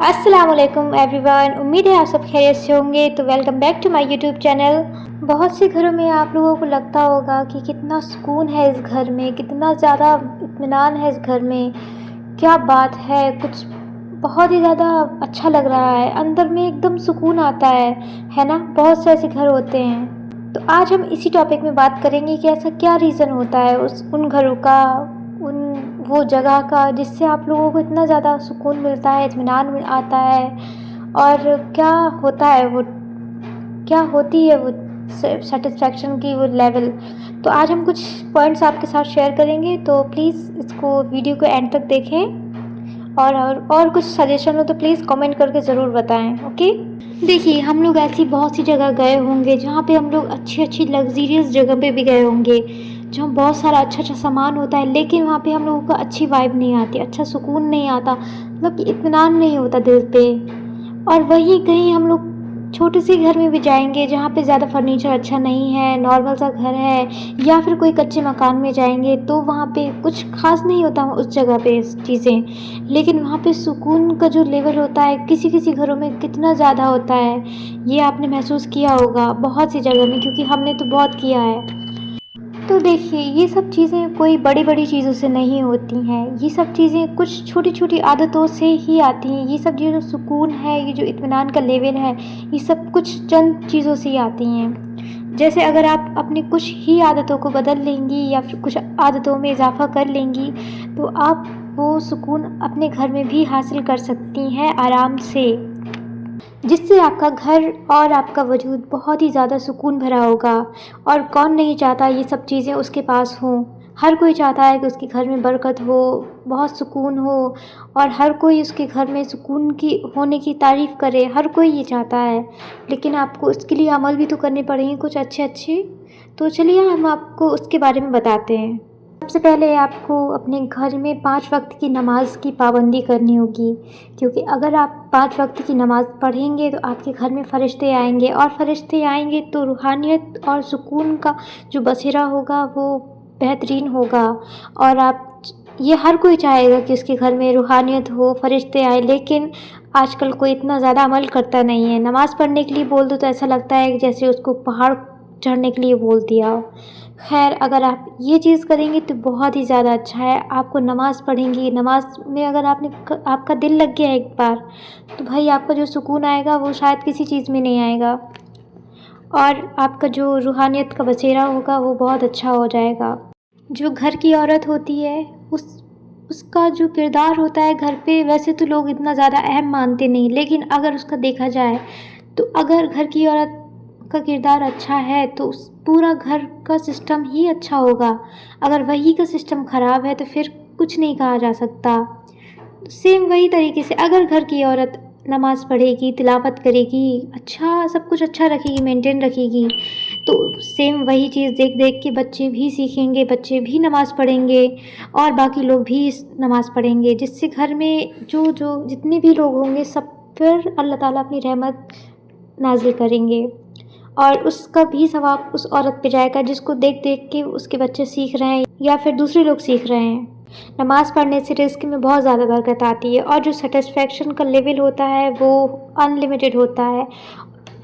अस्सलाम वालेकुम एवरीवन। उम्मीद है आप सब खैरियत से होंगे। तो welcome back to my YouTube channel. बहुत से घरों में आप लोगों को लगता होगा कि कितना सुकून है इस घर में, कितना ज़्यादा इत्मीनान है इस घर में, क्या बात है, कुछ बहुत ही ज़्यादा अच्छा लग रहा है, अंदर में एकदम सुकून आता है ना। बहुत से ऐसे घर होते हैं। तो आज हम इसी टॉपिक में बात करेंगे कि ऐसा क्या रीज़न होता है उन घरों का, वो जगह का, जिससे आप लोगों को इतना ज़्यादा सुकून मिलता है, इत्मीनान आता है। और क्या होता है वो, क्या होती है वो सेटिस्फैक्शन की वो लेवल। तो आज हम कुछ पॉइंट्स आपके साथ शेयर करेंगे, तो प्लीज़ इसको वीडियो को एंड तक देखें। और कुछ सजेशन हो तो प्लीज़ कमेंट करके ज़रूर बताएं। ओके, देखिए हम लोग ऐसी बहुत सी जगह गए होंगे जहाँ पे हम लोग अच्छी अच्छी लग्जीरियस जगह पे भी गए होंगे, जहाँ बहुत सारा अच्छा अच्छा सामान होता है, लेकिन वहाँ पे हम लोगों को अच्छी वाइब नहीं आती, अच्छा सुकून नहीं आता, मतलब कि इत्मीनान नहीं होता दिल पे। और वहीं कहीं हम लोग छोटे से घर में भी जाएंगे जहाँ पे ज़्यादा फर्नीचर अच्छा नहीं है, नॉर्मल सा घर है, या फिर कोई कच्चे मकान में जाएंगे तो वहाँ पे कुछ खास नहीं होता उस जगह पे चीज़ें, लेकिन वहाँ पे सुकून का जो लेवल होता है किसी किसी घरों में कितना ज़्यादा होता है, ये आपने महसूस किया होगा बहुत सी जगह में, क्योंकि हमने तो बहुत किया है। तो देखिए ये सब चीज़ें कोई बड़ी बड़ी चीज़ों से नहीं होती हैं, ये सब चीज़ें कुछ छोटी छोटी आदतों से ही आती हैं। ये सब जो सुकून है, ये जो इत्मीनान का लेवल है, ये सब कुछ चंद चीज़ों से ही आती हैं। जैसे अगर आप अपनी कुछ ही आदतों को बदल लेंगी या फिर कुछ आदतों में इजाफा कर लेंगी, तो आप वो सुकून अपने घर में भी हासिल कर सकती हैं आराम से, जिससे आपका घर और आपका वजूद बहुत ही ज़्यादा सुकून भरा होगा। और कौन नहीं चाहता ये सब चीज़ें उसके पास हों। हर कोई चाहता है कि उसके घर में बरकत हो, बहुत सुकून हो, और हर कोई उसके घर में सुकून की होने की तारीफ़ करे, हर कोई ये चाहता है। लेकिन आपको उसके लिए अमल भी तो करने पड़ेंगे कुछ अच्छे अच्छे। तो चलिए हम आपको उसके बारे में बताते हैं। सबसे पहले आपको अपने घर में 5 वक्त की नमाज की पाबंदी करनी होगी, क्योंकि अगर आप 5 वक्त की नमाज़ पढ़ेंगे तो आपके घर में फ़रिश्ते आएंगे, और फ़रिश्ते आएंगे तो रूहानियत और सुकून का जो बसेरा होगा वो बेहतरीन होगा। और आप, ये हर कोई चाहेगा कि उसके घर में रूहानियत हो, फ़रिश्ते आए, लेकिन आजकल कोई इतना ज़्यादा अमल करता नहीं है। नमाज़ पढ़ने के लिए बोल दो तो ऐसा लगता है कि जैसे उसको पहाड़ चढ़ने के लिए बोल दिया हो। खैर, अगर आप ये चीज़ करेंगी तो बहुत ही ज़्यादा अच्छा है। आपको नमाज़ पढ़ेंगी, नमाज़ में अगर आपका दिल लग गया एक बार, तो भाई आपका जो सुकून आएगा वो शायद किसी चीज़ में नहीं आएगा, और आपका जो रूहानियत का बसेरा होगा वो बहुत अच्छा हो जाएगा। जो घर की औरत होती है उसका जो किरदार होता है घर पे, वैसे तो लोग इतना ज़्यादा अहम मानते नहीं, लेकिन अगर उसका देखा जाए तो अगर घर की औरत का किरदार अच्छा है तो उस पूरा घर का सिस्टम ही अच्छा होगा। अगर वही का सिस्टम ख़राब है तो फिर कुछ नहीं कहा जा सकता। सेम वही तरीके से अगर घर की औरत नमाज़ पढ़ेगी, तिलावत करेगी, अच्छा सब कुछ अच्छा रखेगी, मेंटेन रखेगी, तो सेम वही चीज़ देख देख के बच्चे भी सीखेंगे, बच्चे भी नमाज़ पढ़ेंगे, और बाकी लोग भी नमाज़ पढ़ेंगे, जिससे घर में जो जो जितने भी लोग होंगे सब पर अल्लाह ताला अपनी रहमत नाज़िल करेंगे, और उसका भी सवाब उस औरत पे जाएगा जिसको देख देख के उसके बच्चे सीख रहे हैं या फिर दूसरे लोग सीख रहे हैं। नमाज़ पढ़ने से रिज़्क़ में बहुत ज़्यादा बरकत आती है, और जो सेटिस्फेक्शन का लेवल होता है वो अनलिमिटेड होता है।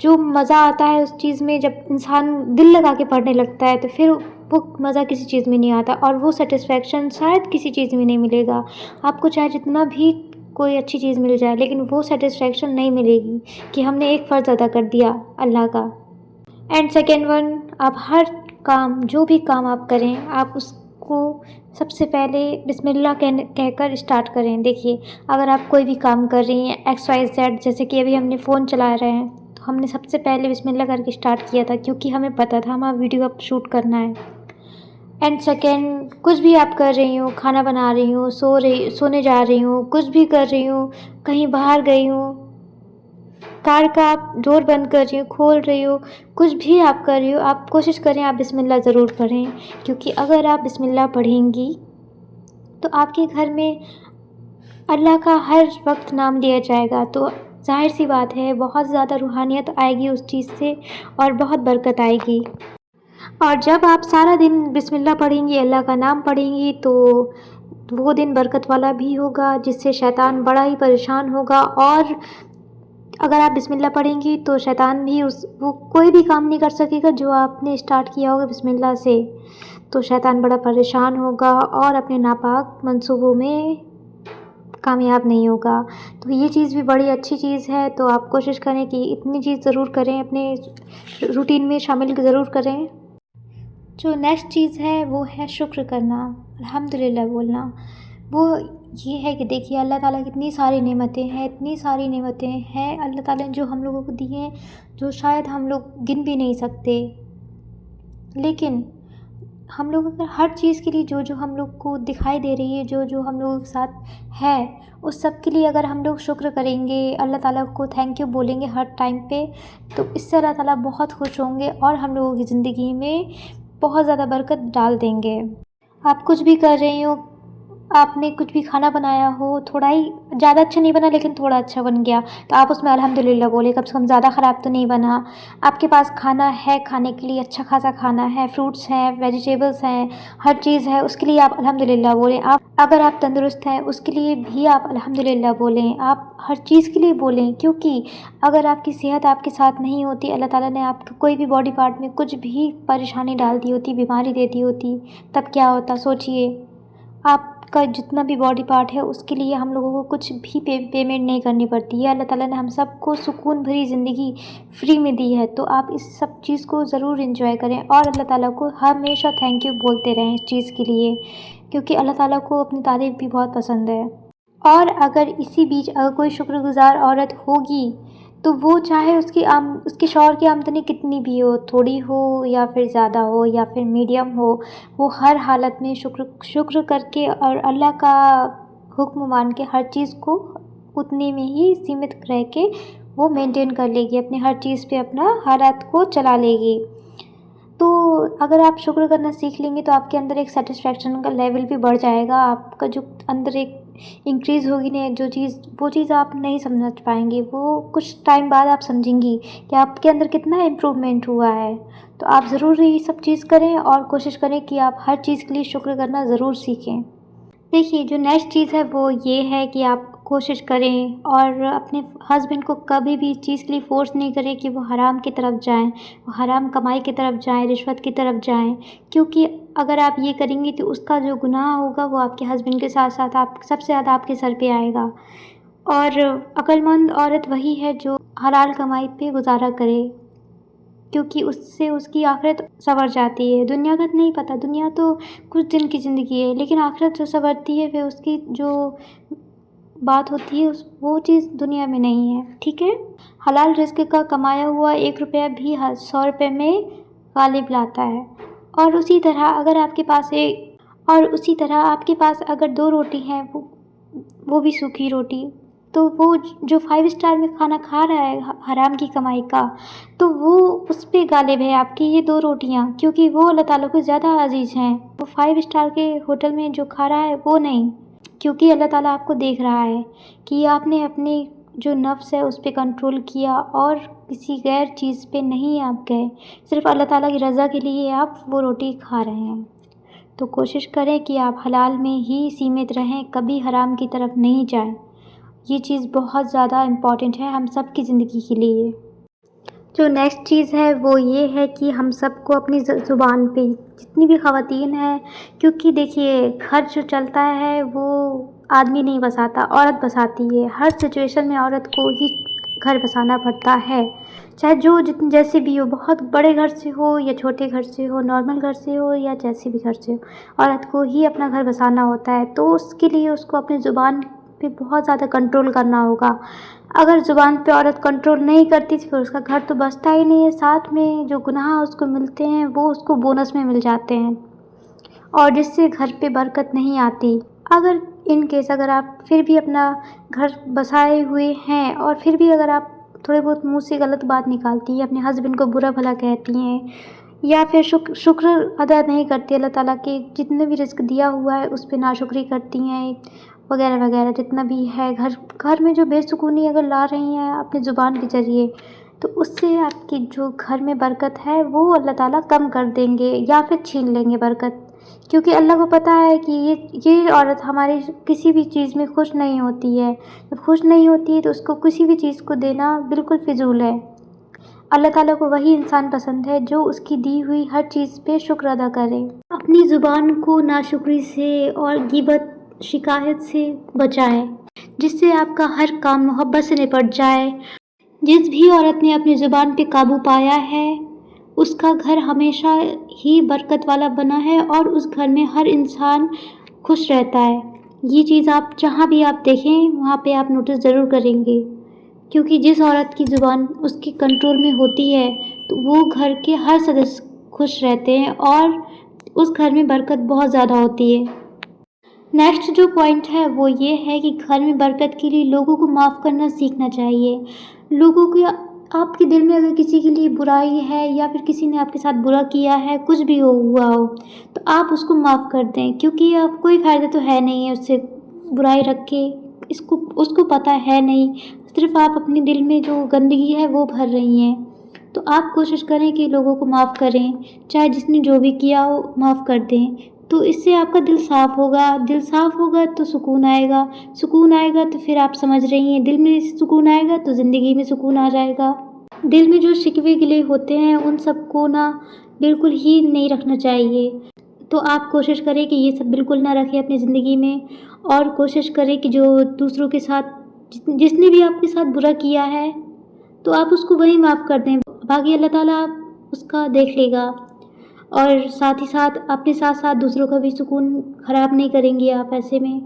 जो मज़ा आता है उस चीज़ में, जब इंसान दिल लगा के पढ़ने लगता है तो फिर वो मज़ा किसी चीज़ में नहीं आता, और वो सेटिस्फेक्शन शायद किसी चीज़ में नहीं मिलेगा। आपको चाहे जितना भी कोई अच्छी चीज़ मिल जाए, लेकिन वो सेटिस्फेक्शन नहीं मिलेगी कि हमने एक फ़र्ज़ अदा कर दिया अल्लाह का। एंड सेकेंड वन, आप हर काम, जो भी काम आप करें, आप उसको सबसे पहले बिस्मिल्लाह कहकर स्टार्ट करें। देखिए, अगर आप कोई भी काम कर रही हैं XYZ, जैसे कि अभी हमने फ़ोन चला रहे हैं, तो हमने सबसे पहले बिस्मिल्लाह करके स्टार्ट किया था, क्योंकि हमें पता था हमारा वीडियो अब शूट करना है। एंड सेकेंड, कुछ भी आप कर रही हो, खाना बना रही हो, सोने जा रही हूँ, कुछ भी कर रही हूँ, कहीं बाहर गई हूँ, कार का आप डोर बंद कर रही हो, खोल रही हो, कुछ भी आप कर रही हो, आप कोशिश करें आप बिस्मिल्लाह ज़रूर पढ़ें, क्योंकि अगर आप बिस्मिल्लाह पढ़ेंगी तो आपके घर में अल्लाह का हर वक्त नाम लिया जाएगा। तो ज़ाहिर सी बात है बहुत ज़्यादा रूहानियत आएगी उस चीज़ से, और बहुत बरकत आएगी। और जब आप सारा दिन बिस्मिल्लाह पढ़ेंगी, अल्लाह का नाम पढ़ेंगी, तो وہ दिन बरकत वाला भी होगा, जिससे शैतान बड़ा ही परेशान होगा। और अगर आप बिस्मिल्लाह पढ़ेंगी तो शैतान भी वो कोई भी काम नहीं कर सकेगा जो आपने स्टार्ट किया होगा बिस्मिल्लाह से। तो शैतान बड़ा परेशान होगा और अपने नापाक मंसूबों में कामयाब नहीं होगा। तो ये चीज़ भी बड़ी अच्छी चीज़ है। तो आप कोशिश करें कि इतनी चीज़ ज़रूर करें, अपने रूटीन में शामिल ज़रूर करें। जो नेक्स्ट चीज़ है वो है शुक्र करना, अल्हम्दुलिल्लाह बोलना। वो ये है कि देखिए अल्लाह ताला की इतनी सारी नेमतें हैं, इतनी सारी नेमतें हैं अल्लाह ताला ने जो हम लोगों को दी हैं, जो शायद हम लोग गिन भी नहीं सकते। लेकिन हम लोग अगर हर चीज़ के लिए जो जो हम लोग को दिखाई दे रही है, जो जो हम लोगों के साथ है, उस सब के लिए अगर हम लोग शुक्र करेंगे, अल्लाह ताला को थैंक यू बोलेंगे हर टाइम पे, तो इससे अल्लाह ताला बहुत खुश होंगे और हम लोगों की ज़िंदगी में बहुत ज़्यादा बरकत डाल देंगे। आप कुछ भी कर रही हो, आपने कुछ भी खाना बनाया हो, थोड़ा ही ज़्यादा अच्छा नहीं बना लेकिन थोड़ा अच्छा बन गया, तो आप उसमें अल्हम्दुलिल्लाह बोले, कम से कम ज़्यादा ख़राब तो नहीं बना। आपके पास खाना है, खाने के लिए अच्छा खासा खाना है, फ्रूट्स हैं, वेजिटेबल्स हैं, हर चीज़ है, उसके लिए आप अल्हम्दुलिल्लाह बोलें। अगर आप तंदुरुस्त हैं, उसके लिए भी आप अल्हम्दुलिल्लाह बोलें। आप हर चीज़ के लिए बोलें, क्योंकि अगर आपकी सेहत आपके साथ नहीं होती, अल्लाह ताला ने आपके कोई भी बॉडी पार्ट में कुछ भी परेशानी डाल दी होती, बीमारी दे दी होती, तब क्या होता सोचिए। आपका जितना भी बॉडी पार्ट है उसके लिए हम लोगों को कुछ भी पेमेंट नहीं करनी पड़ती है। अल्लाह ताला ने हम सबको सुकून भरी ज़िंदगी फ्री में दी है। तो आप इस सब चीज़ को ज़रूर एंजॉय करें और अल्लाह ताला को हमेशा थैंक यू बोलते रहें इस चीज़ के लिए, क्योंकि अल्लाह ताला को अपनी तारीफ़ भी बहुत पसंद है। और अगर इसी बीच अगर कोई शुक्रगुज़ार औरत होगी तो वो चाहे उसके शौहर की आमदनी कितनी भी हो, थोड़ी हो या फिर ज़्यादा हो या फिर मीडियम हो, वो हर हालत में शुक्र करके और अल्लाह का हुक्म मान के हर चीज़ को उतने में ही सीमित रह के वो मेंटेन कर लेगी, अपने हर चीज़ पे अपना हालात को चला लेगी। तो अगर आप शुक्र करना सीख लेंगे तो आपके अंदर एक सेटिस्फेक्शन का लेवल भी बढ़ जाएगा। आपका जो अंदर एक इंक्रीज़ होगी ना वो चीज़ आप नहीं समझ पाएंगे। वो कुछ टाइम बाद आप समझेंगी कि आपके अंदर कितना इम्प्रूवमेंट हुआ है। तो आप ज़रूर ये सब चीज़ करें और कोशिश करें कि आप हर चीज़ के लिए शुक्र करना ज़रूर सीखें। देखिए जो नेक्स्ट चीज़ है वो ये है कि आप कोशिश करें और अपने हस्बैंड को कभी भी इस चीज़ के लिए फ़ोर्स नहीं करें कि वो हराम की तरफ जाएँ, वो हराम कमाई की तरफ जाएँ, रिश्वत की तरफ जाएँ। क्योंकि अगर आप ये करेंगी तो उसका जो गुनाह होगा वो आपके हस्बैंड के साथ साथ आप सबसे ज़्यादा आपके सर पे आएगा। और अक्लमंद औरत वही है जो हलाल कमाई पे गुज़ारा करे, क्योंकि उससे उसकी आखिरत संवर जाती है। दुनिया का नहीं पता, दुनिया तो कुछ दिन की ज़िंदगी है, लेकिन आखिरत जो संवरती है फिर उसकी जो बात होती है वो चीज़ दुनिया में नहीं है, ठीक है। हलाल रिज़्क़ का कमाया हुआ 1 रुपया भी 100 रुपये में गालिब लाता है। और उसी तरह आपके पास अगर 2 रोटी हैं, वो भी सूखी रोटी, तो वो जो 5 स्टार में खाना खा रहा है हराम की कमाई का, तो वो उस पे गालिब है आपकी ये 2 रोटियाँ, क्योंकि वो अल्लाह ताला को ज़्यादा अज़ीज़ हैं। वो 5 स्टार के होटल में जो खा रहा है वो नहीं, क्योंकि अल्लाह ताला आपको देख रहा है कि आपने अपने जो नफ्स है उस पे कंट्रोल किया और किसी गैर चीज़ पे नहीं आप गए, सिर्फ़ अल्लाह ताला की रज़ा के लिए आप वो रोटी खा रहे हैं। तो कोशिश करें कि आप हलाल में ही सीमित रहें, कभी हराम की तरफ नहीं जाएं। ये चीज़ बहुत ज़्यादा इम्पॉर्टेंट है हम सब की ज़िंदगी के लिए। जो नेक्स्ट चीज़ है वो ये है कि हम सबको अपनी ज़ुबान पे, जितनी भी ख़वातीन हैं, क्योंकि देखिए घर जो चलता है वो आदमी नहीं बसाता, औरत बसाती है। हर सिचुएशन में औरत को ही घर बसाना पड़ता है, चाहे जो जैसे भी हो, बहुत बड़े घर से हो या छोटे घर से हो, नॉर्मल घर से हो या जैसे भी घर से हो, औरत को ही अपना घर बसाना होता है। तो उसके लिए उसको अपनी ज़ुबान पे बहुत ज़्यादा कंट्रोल करना होगा। अगर ज़ुबान पे औरत कंट्रोल नहीं करती तो फिर उसका घर तो बसता ही नहीं है, साथ में जो गुनाह उसको मिलते हैं वो उसको बोनस में मिल जाते हैं, और जिससे घर पे बरकत नहीं आती। अगर इन केस अगर आप फिर भी अपना घर बसाए हुए हैं और फिर भी अगर आप थोड़े बहुत मुँह से गलत बात निकालती हैं, अपने हस्बैंड को बुरा भला कहती हैं, या फिर शुक्र अदा नहीं करती अल्लाह ताला के जितने भी रिज़्क़ दिया हुआ है उस पे नाशुक्री करती हैं वगैरह वगैरह, जितना भी है घर में जो बेसुकूनी अगर ला रही हैं अपनी ज़ुबान के ज़रिए, तो उससे आपकी जो घर में बरकत है वो अल्लाह ताला कम कर देंगे या फिर छीन लेंगे बरकत। کیونکہ اللہ کو پتہ ہے کہ یہ عورت ہماری کسی بھی چیز میں خوش نہیں ہوتی ہے. جب خوش نہیں ہوتی ہے تو اس کو کسی بھی چیز کو دینا بالکل فضول ہے. اللہ تعالیٰ کو وہی انسان پسند ہے جو اس کی دی ہوئی ہر چیز پہ شکر ادا کرے. اپنی زبان کو ناشکری سے اور غیبت شکایت سے بچائے، جس سے آپ کا ہر کام محبت سے نپٹ جائے. جس بھی عورت نے اپنی زبان پہ قابو پایا ہے اس کا گھر ہمیشہ ہی برکت والا بنا ہے اور اس گھر میں ہر انسان خوش رہتا ہے. یہ چیز آپ جہاں بھی آپ دیکھیں وہاں پہ آپ نوٹس ضرور کریں گے، کیونکہ جس عورت کی زبان اس کے کنٹرول میں ہوتی ہے تو وہ گھر کے ہر سدस्य خوش رہتے ہیں اور اس گھر میں برکت بہت زیادہ ہوتی ہے. نیکسٹ جو پوائنٹ ہے وہ یہ ہے کہ گھر میں برکت کے لیے لوگوں کو معاف کرنا سیکھنا چاہیے. لوگوں کے آپ کے دل میں اگر کسی کے لیے برائی ہے یا پھر کسی نے آپ کے ساتھ برا کیا ہے، کچھ بھی ہوا ہو، تو آپ اس کو معاف کر دیں، کیونکہ آپ کوئی فائدہ تو ہے نہیں ہے اس سے برائی رکھ کے. اس کو پتہ ہے نہیں، صرف آپ اپنے دل میں جو گندگی ہے وہ بھر رہی ہیں. تو آپ کوشش کریں کہ لوگوں کو معاف کریں، چاہے جس نے جو بھی کیا ہو معاف کر دیں. تو اس سے آپ کا دل صاف ہوگا. دل صاف ہوگا تو سکون آئے گا. سکون آئے گا تو پھر آپ سمجھ رہی ہیں دل میں سکون آئے گا تو زندگی میں سکون آ جائے گا. دل میں جو شکوے گلے ہوتے ہیں ان سب کو بالکل ہی نہیں رکھنا چاہیے. تو آپ کوشش کریں کہ یہ سب بالکل نہ رکھیں اپنی زندگی میں، اور کوشش کریں کہ جو دوسروں کے ساتھ جس نے بھی آپ کے ساتھ برا کیا ہے تو آپ اس کو وہی معاف کر دیں. باقی اللہ تعالیٰ اس کا دیکھ لے گا. اور ساتھ ہی ساتھ اپنے ساتھ ساتھ دوسروں کا بھی سکون خراب نہیں کریں گے آپ ایسے میں.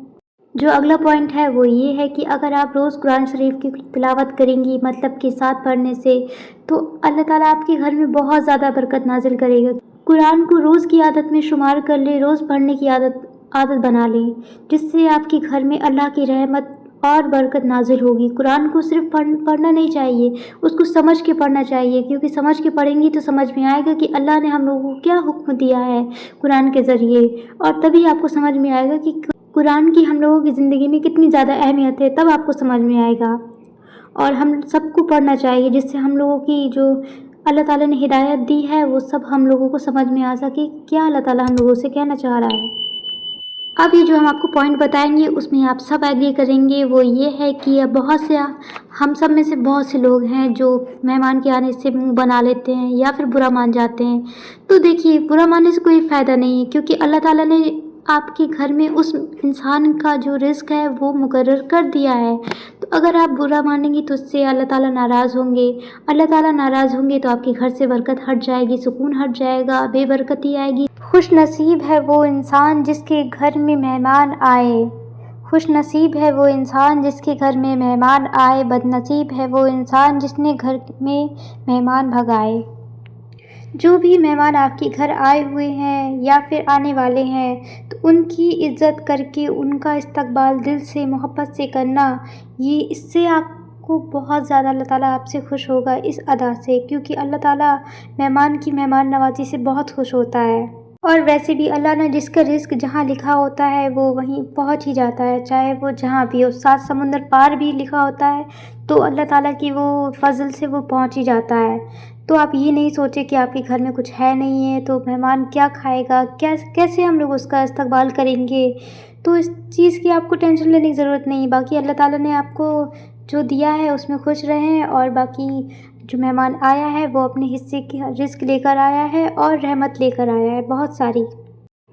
جو اگلا پوائنٹ ہے وہ یہ ہے کہ اگر آپ روز قرآن شریف کی تلاوت کریں گی مطلب کے ساتھ پڑھنے سے، تو اللہ تعالیٰ آپ کے گھر میں بہت زیادہ برکت نازل کرے گا. قرآن کو روز کی عادت میں شمار کر لیں، روز پڑھنے کی عادت بنا لیں، جس سے آپ کے گھر میں اللہ کی رحمت اور برکت نازل ہوگی. قرآن کو صرف پڑھنا نہیں چاہیے، اس کو سمجھ کے پڑھنا چاہیے، کیونکہ سمجھ کے پڑھیں گی تو سمجھ میں آئے گا کہ اللہ نے ہم لوگوں کو کیا حکم دیا ہے قرآن کے ذریعے. اور تبھی آپ کو سمجھ میں آئے گا کہ قرآن کی ہم لوگوں کی زندگی میں کتنی زیادہ اہمیت ہے. تب آپ کو سمجھ میں آئے گا. اور ہم سب کو پڑھنا چاہیے جس سے ہم لوگوں کی جو اللہ تعالیٰ نے ہدایت دی ہے وہ سب ہم لوگوں کو سمجھ میں آ سکے کیا اللہ تعالیٰ ہم لوگوں سے کہنا چاہ رہا ہے. اب یہ جو ہم آپ کو پوائنٹ بتائیں گے اس میں آپ سب ایگری کریں گے. وہ یہ ہے کہ بہت سے ہم سب میں سے بہت سے لوگ ہیں جو مہمان کے آنے سے منہ بنا لیتے ہیں یا پھر برا مان جاتے ہیں. تو دیکھیے برا ماننے سے کوئی فائدہ نہیں ہے، کیونکہ اللہ تعالیٰ نے آپ کے گھر میں اس انسان کا جو رزق ہے وہ مقرر کر دیا ہے. تو اگر آپ برا مانیں گی تو اس سے اللہ تعالیٰ ناراض ہوں گے. اللہ تعالیٰ ناراض ہوں گے تو آپ کے گھر سے برکت ہٹ جائے گی، سکون ہٹ جائے گا، بے برکتی آئے گی. خوش نصیب ہے وہ انسان جس کے گھر میں مہمان آئے. خوش نصیب ہے وہ انسان جس کے گھر میں مہمان آئے. بد نصیب ہے وہ انسان جس نے گھر میں مہمان بھگائے. جو بھی مہمان آپ کے گھر آئے ہوئے ہیں یا پھر آنے والے ہیں تو ان کی عزت کر کے ان کا استقبال دل سے محبت سے کرنا، اس سے آپ کو بہت زیادہ اللہ تعالیٰ آپ سے خوش ہوگا اس ادا سے، کیونکہ اللہ تعالیٰ مہمان کی مہمان نوازی سے بہت خوش ہوتا ہے. اور ویسے بھی اللہ نے جس کا رزق جہاں لکھا ہوتا ہے وہ وہیں پہنچ ہی جاتا ہے، چاہے وہ جہاں بھی ہو. 7 سمندر پار بھی لکھا ہوتا ہے تو اللہ تعالیٰ کی وہ فضل سے وہ پہنچ ہی جاتا ہے. تو آپ یہ نہیں سوچیں کہ آپ کے گھر میں کچھ ہے نہیں ہے تو مہمان کیا کھائے گا، کیسے ہم لوگ اس کا استقبال کریں گے. تو اس چیز کی آپ کو ٹینشن لینے کی ضرورت نہیں. باقی اللہ تعالیٰ نے آپ کو جو دیا ہے اس میں خوش رہیں، اور باقی جو مہمان آیا ہے وہ اپنے حصے کی رزق لے کر آیا ہے اور رحمت لے کر آیا ہے بہت ساری.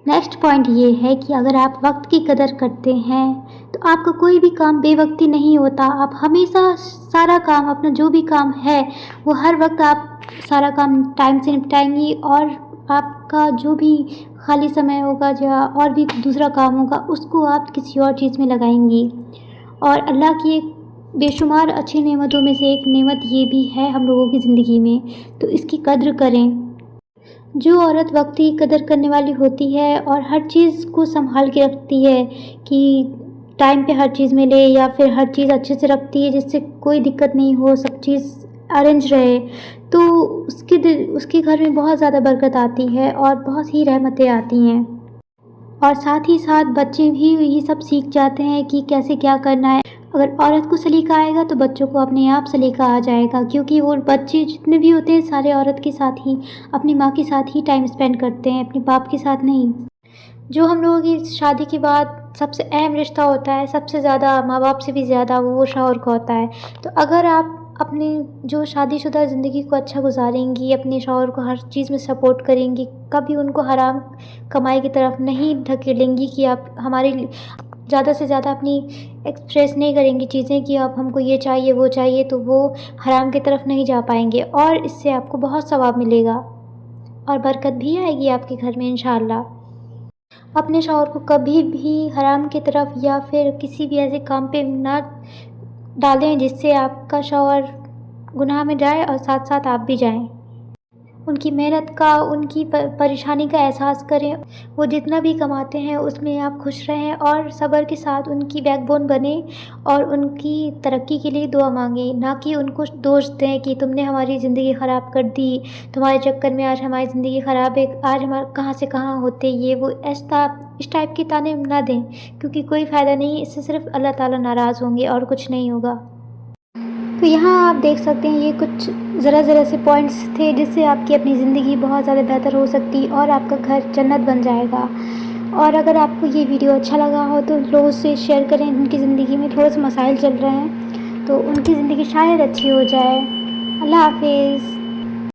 نیکسٹ پوائنٹ یہ ہے کہ اگر آپ وقت کی قدر کرتے ہیں تو آپ کا کوئی بھی کام بے وقتی نہیں ہوتا. آپ ہمیشہ سارا کام اپنا جو بھی کام ہے وہ ہر وقت آپ سارا کام ٹائم سے نپٹائیں گی، اور آپ کا جو بھی خالی سمے ہوگا یا اور بھی دوسرا کام ہوگا اس کو آپ کسی اور چیز میں لگائیں گی. اور اللہ کی ایک بے شمار اچھی نعمتوں میں سے ایک نعمت یہ بھی ہے ہم لوگوں کی زندگی میں، تو اس کی قدر کریں. جو عورت وقت کی قدر کرنے والی ہوتی ہے اور ہر چیز کو سنبھال کے رکھتی ہے کہ ٹائم پہ ہر چیز ملے یا پھر ہر چیز اچھے سے رکھتی ہے جس سے کوئی دقت نہیں ہو، سب چیز ارینج رہے، تو اس کے گھر میں بہت زیادہ برکت آتی ہے اور بہت ہی رحمتیں آتی ہیں. اور ساتھ ہی ساتھ بچے بھی یہ سب سیکھ جاتے ہیں کہ کیسے کیا کرنا ہے. اگر عورت کو سلیقہ آئے گا تو بچوں کو اپنے آپ سلیقہ آ جائے گا، کیونکہ وہ بچے جتنے بھی ہوتے ہیں سارے عورت کے ساتھ ہی، اپنی ماں کے ساتھ ہی ٹائم اسپینڈ کرتے ہیں، اپنے باپ کے ساتھ نہیں. جو ہم لوگوں کی شادی کے بعد سب سے اہم رشتہ ہوتا ہے، سب سے زیادہ ماں باپ سے بھی زیادہ وہ شوہر کا ہوتا ہے۔ تو اگر آپ اپنی جو شادی شدہ زندگی کو اچھا گزاریں گی، اپنے شوہر کو ہر چیز میں سپورٹ کریں گی، کبھی ان کو حرام کمائی کی طرف نہیں دھکیلیں گی کہ آپ ہمارے زیادہ سے زیادہ اپنی ایکسپریس نہیں کریں گی چیزیں کہ آپ ہم کو یہ چاہیے وہ چاہیے، تو وہ حرام کی طرف نہیں جا پائیں گے، اور اس سے آپ کو بہت ثواب ملے گا اور برکت بھی آئے گی آپ کے گھر میں انشاءاللہ۔ اپنے شوہر کو کبھی بھی حرام کی طرف یا پھر کسی بھی ایسے کام پہ نہ ڈالیں جس سے آپ کا شوہر گناہ میں جائے اور ساتھ ساتھ آپ بھی جائیں۔ ان کی محنت کا، ان کی پریشانی کا احساس کریں، وہ جتنا بھی کماتے ہیں اس میں آپ خوش رہیں اور صبر کے ساتھ ان کی بیک بون بنیں اور ان کی ترقی کے لیے دعا مانگیں، نہ کہ ان کو دوش دیں کہ تم نے ہماری زندگی خراب کر دی، تمہارے چکر میں آج ہماری زندگی خراب ہے، آج ہم کہاں سے کہاں ہوتے، یہ وہ اس ٹائپ کی تانے نہ دیں، کیونکہ کوئی فائدہ نہیں، اس سے صرف اللہ تعالیٰ ناراض ہوں گے اور کچھ نہیں ہوگا۔ تو یہاں آپ دیکھ سکتے ہیں یہ کچھ ذرا سے پوائنٹس تھے جس سے آپ کی اپنی زندگی بہت زیادہ بہتر ہو سکتی اور آپ کا گھر جنت بن جائے گا۔ اور اگر آپ کو یہ ویڈیو اچھا لگا ہو تو لوگوں سے شیئر کریں، ان کی زندگی میں تھوڑے سے مسائل چل رہے ہیں تو ان کی زندگی شاید اچھی ہو جائے۔ اللہ حافظ۔